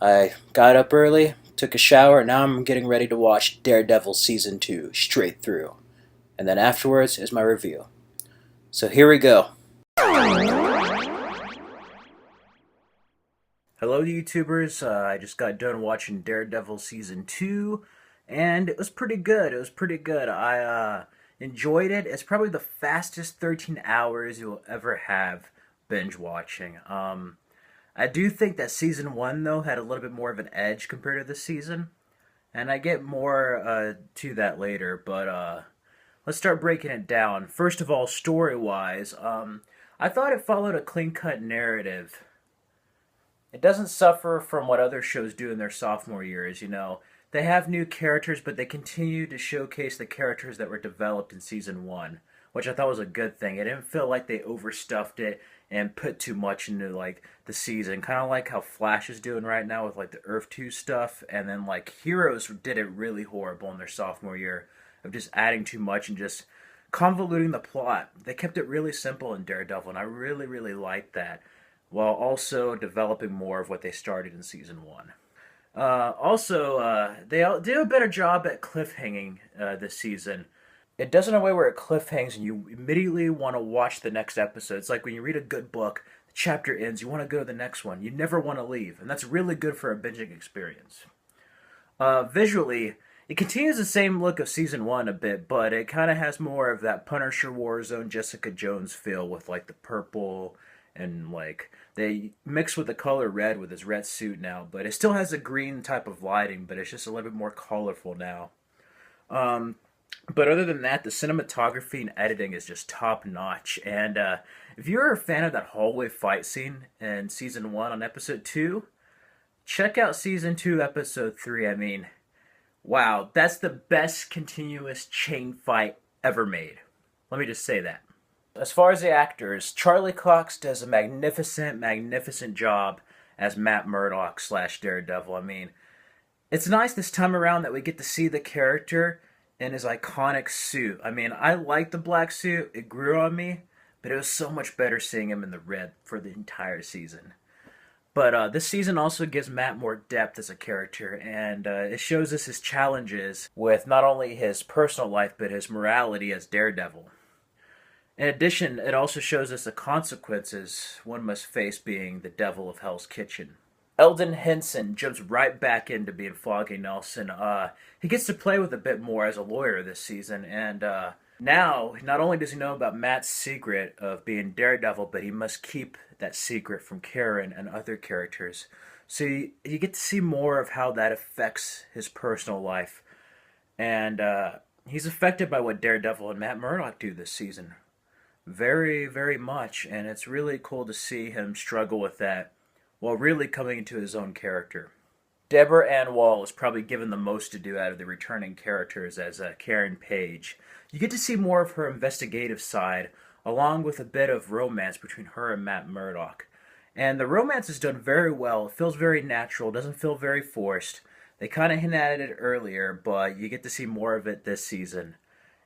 I got up early, took a shower, and now I'm getting ready to watch Daredevil Season 2 straight through. And then afterwards is my review. So here we go. Hello, YouTubers. I just got done watching Daredevil Season 2, and it was pretty good. I enjoyed it. It's probably the fastest 13 hours you'll ever have binge watching. I do think that Season 1, though, had a little bit more of an edge compared to this season, and I get more to that later, but let's start breaking it down. First of all, story-wise, I thought it followed a clean-cut narrative. It doesn't suffer from what other shows do in their sophomore years, you know. They have new characters, but they continue to showcase the characters that were developed in season one, which I thought was a good thing. It didn't feel like they overstuffed it and put too much into like the season, kind of like how Flash is doing right now with like the Earth 2 stuff, and then like Heroes did it really horrible in their sophomore year of just adding too much and just convoluting the plot. They kept it really simple in Daredevil, and I really liked that, while also developing more of what they started in season one. They do a better job at cliffhanging this season. It does in a way where it cliffhangs and you immediately want to watch the next episode. It's like when you read a good book, the chapter ends, you want to go to the next one. You never want to leave, and that's really good for a binging experience. Visually, it continues the same look of season one a bit, but it kind of has more of that Punisher Warzone Jessica Jones feel with like the purple and like they mix with the color red with his red suit now, but it still has a green type of lighting, but it's just a little bit more colorful now. Um, but other than that, the cinematography and editing is just top notch. And if you're a fan of that hallway fight scene in season one on episode two, check out season two, episode three. I mean, wow, that's the best continuous chain fight ever made. Let me just say that. As far as the actors, Charlie Cox does a magnificent job as Matt Murdock slash Daredevil. I mean, it's nice this time around that we get to see the character in his iconic suit. I mean, I like the black suit, it grew on me, but it was so much better seeing him in the red for the entire season. But this season also gives Matt more depth as a character, and it shows us his challenges with not only his personal life, but his morality as Daredevil. In addition, it also shows us the consequences one must face being the devil of Hell's Kitchen. Eldon Henson jumps right back into being Foggy Nelson. He gets to play with a bit more as a lawyer this season, and now not only does he know about Matt's secret of being Daredevil, but he must keep that secret from Karen and other characters. So you get to see more of how that affects his personal life, and he's affected by what Daredevil and Matt Murdock do this season. Very much, and it's really cool to see him struggle with that while really coming into his own character. Deborah Ann Wall is probably given the most to do out of the returning characters as Karen Page. You get to see more of her investigative side, along with a bit of romance between her and Matt Murdock. And the romance is done very well. It feels very natural, doesn't feel very forced. They kind of hinted at it earlier, but you get to see more of it this season.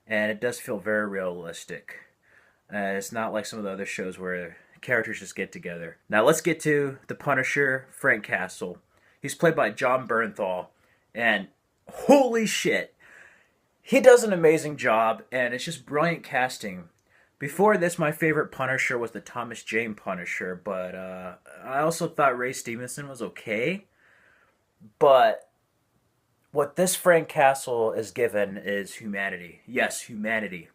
And it does feel very realistic. It's not like some of the other shows where characters just get together. Now let's get to the Punisher, Frank Castle. He's played by John Bernthal, and holy shit, he does an amazing job, and it's just brilliant casting. Before this, my favorite Punisher was the Thomas Jane Punisher, but I also thought Ray Stevenson was okay. But what this Frank Castle is given is humanity. Yes, humanity.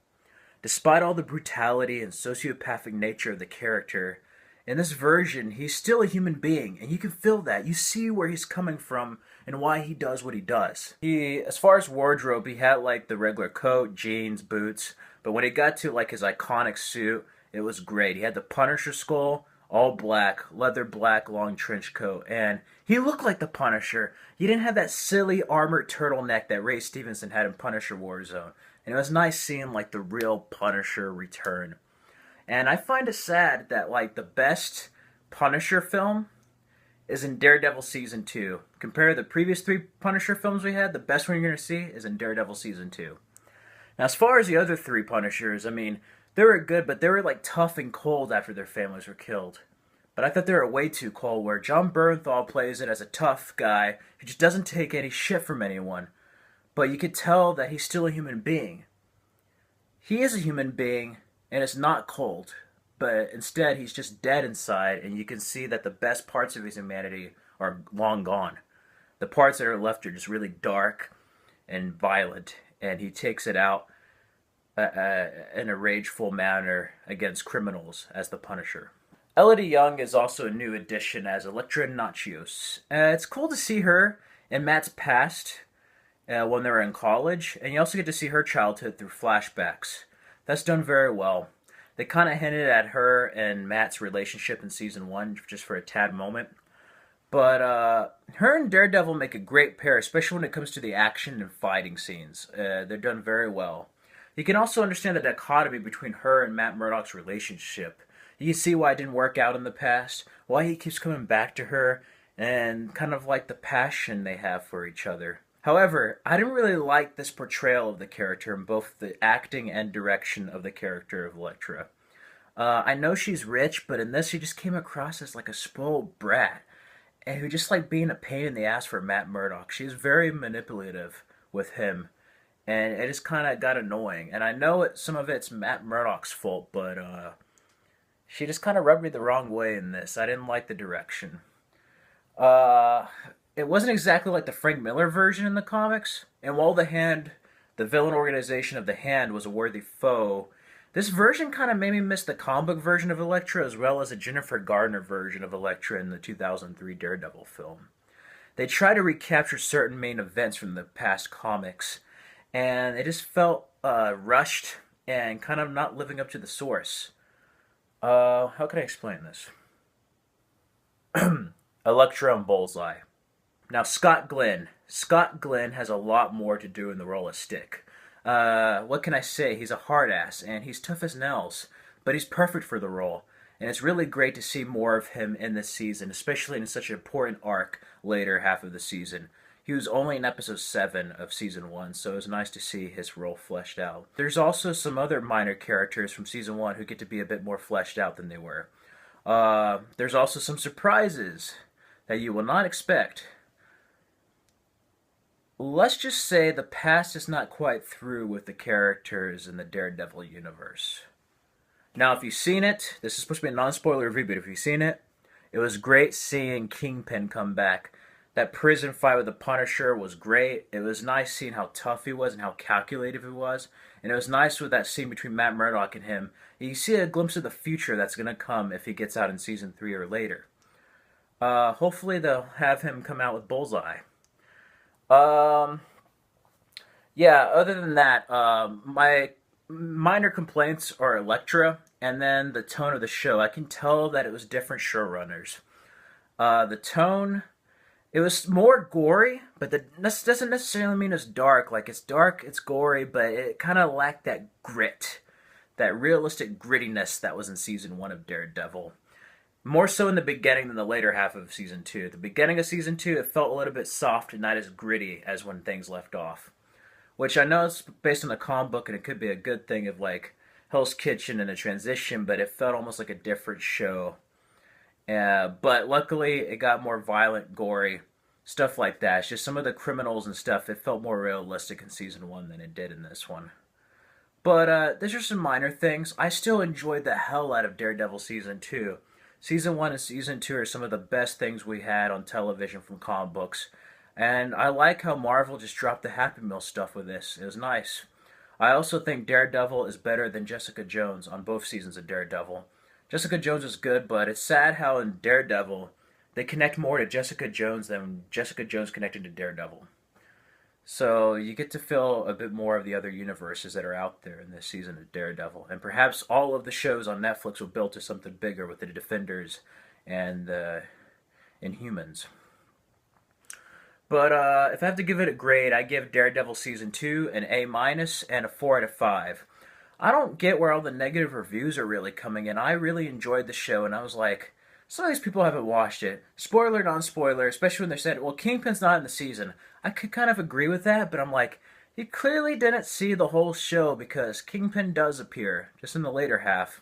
Despite all the brutality and sociopathic nature of the character, in this version, he's still a human being, and you can feel that. You see where he's coming from and why he does what he does. As far as wardrobe, he had like the regular coat, jeans, boots, but when he got to like his iconic suit, it was great. He had the Punisher skull, all black, leather black, long trench coat, and he looked like the Punisher. He didn't have that silly armored turtleneck that Ray Stevenson had in Punisher Warzone. And it was nice seeing like the real Punisher return. And I find it sad that like the best Punisher film is in Daredevil Season 2. Compare the previous three Punisher films we had, the best one you're going to see is in Daredevil Season 2. Now as far as the other three Punishers, I mean, they were good, but they were like tough and cold after their families were killed. But I thought they were way too cold, where John Bernthal plays it as a tough guy who just doesn't take any shit from anyone. But you could tell that he's still a human being. He is a human being, and it's not cold. But instead, he's just dead inside, and you can see that the best parts of his humanity are long gone. The parts that are left are just really dark and violent, and he takes it out in a rageful manner against criminals as the Punisher. Elodie Young is also a new addition as Elektra Natchios. It's cool to see her in Matt's past when they were in college, and you also get to see her childhood through flashbacks. That's done very well. They kind of hinted at her and Matt's relationship in season 1 just for a tad moment. But her and Daredevil make a great pair, especially when it comes to the action and fighting scenes. They're done very well. You can also understand the dichotomy between her and Matt Murdock's relationship. You can see why it didn't work out in the past, why he keeps coming back to her, and kind of like the passion they have for each other. However, I didn't really like this portrayal of the character in both the acting and direction of the character of Elektra. I know she's rich, but in this she just came across as like a spoiled brat, and who just like being a pain in the ass for Matt Murdock. She's very manipulative with him, and it just kind of got annoying. And I know some of it's Matt Murdock's fault, but she just kind of rubbed me the wrong way in this. I didn't like the direction. It wasn't exactly like the Frank Miller version in the comics, and while the villain organization of the Hand, was a worthy foe, this version kind of made me miss the comic book version of Elektra as well as a Jennifer Gardner version of Elektra in the 2003 Daredevil film. They try to recapture certain main events from the past comics, and it just felt rushed and kind of not living up to the source. How can I explain this? Elektra and Bullseye. Now, Scott Glenn. Scott Glenn has a lot more to do in the role of Stick. What can I say? He's a hard ass, and he's tough as nails, but he's perfect for the role. And it's really great to see more of him in this season, especially in such an important arc later half of the season. He was only in episode 7 of season 1, so it was nice to see his role fleshed out. There's also some other minor characters from season 1 who get to be a bit more fleshed out than they were. There's also some surprises that you will not expect. Let's just say the past is not quite through with the characters in the Daredevil universe. Now, if you've seen it, this is supposed to be a non-spoiler review, but if you've seen it, it was great seeing Kingpin come back. That prison fight with the Punisher was great. It was nice seeing how tough he was and how calculative he was. And it was nice with that scene between Matt Murdock and him. You see a glimpse of the future that's going to come if he gets out in season 3 or later. Hopefully they'll have him come out with Bullseye. Yeah, other than that, my minor complaints are Elektra, and then the tone of the show. I can tell that it was different showrunners. The tone, it was more gory, but that doesn't necessarily mean it's dark. Like, it's dark, it's gory, but it kind of lacked that grit, that realistic grittiness that was in season 1 of Daredevil. More so in the beginning than the later half of season 2. At the beginning of season 2, it felt a little bit soft and not as gritty as when things left off. Which I know is based on the comic book, and it could be a good thing of like Hell's Kitchen and a transition, but it felt almost like a different show. But luckily, it got more violent, gory, stuff like that. It's just some of the criminals and stuff, it felt more realistic in season 1 than it did in this one. But these are some minor things. I still enjoyed the hell out of Daredevil season 2. Season 1 and Season 2 are some of the best things we had on television from comic books. And I like how Marvel just dropped the Happy Meal stuff with this. It was nice. I also think Daredevil is better than Jessica Jones on both seasons of Daredevil. Jessica Jones is good, but it's sad how in Daredevil, they connect more to Jessica Jones than Jessica Jones connected to Daredevil. So you get to feel a bit more of the other universes that are out there in this season of Daredevil. And perhaps all of the shows on Netflix will build to something bigger with the Defenders and Inhumans. But if I have to give it a grade, I give Daredevil Season 2 an A- and a 4 out of 5. I don't get where all the negative reviews are really coming in. I really enjoyed the show, and I was like, some of these people haven't watched it. Spoiler, non-spoiler, especially when they said, well, Kingpin's not in the season. I could kind of agree with that, but I'm like, you clearly didn't see the whole show because Kingpin does appear, just in the later half.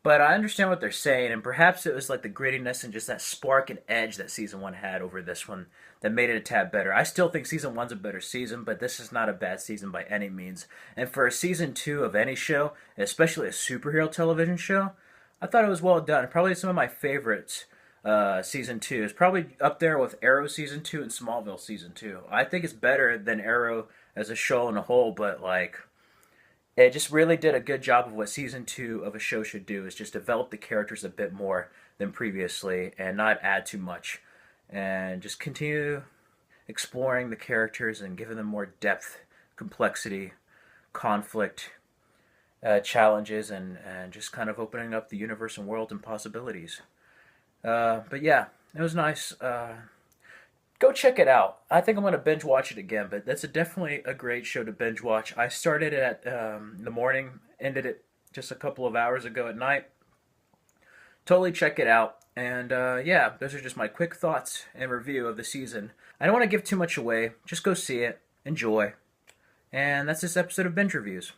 But I understand what they're saying, and perhaps it was like the grittiness and just that spark and edge that season one had over this one that made it a tad better. I still think season one's a better season, but this is not a bad season by any means. And for a season two of any show, especially a superhero television show, I thought it was well done. Probably some of my favorites. Season two is probably up there with Arrow season two and Smallville season two. I think it's better than Arrow as a show in a whole, but like it just really did a good job of what season two of a show should do, is just develop the characters a bit more than previously and not add too much, and just continue exploring the characters and giving them more depth, complexity, conflict, challenges, and just kind of opening up the universe and world and possibilities. But yeah, it was nice. Go check it out. I think I'm going to binge watch it again, but that's definitely a great show to binge watch. I started it at the morning, ended it just a couple of hours ago at night. Totally check it out. And yeah, those are just my quick thoughts and review of the season. I don't want to give too much away. Just go see it, enjoy. And that's this episode of Binge Reviews.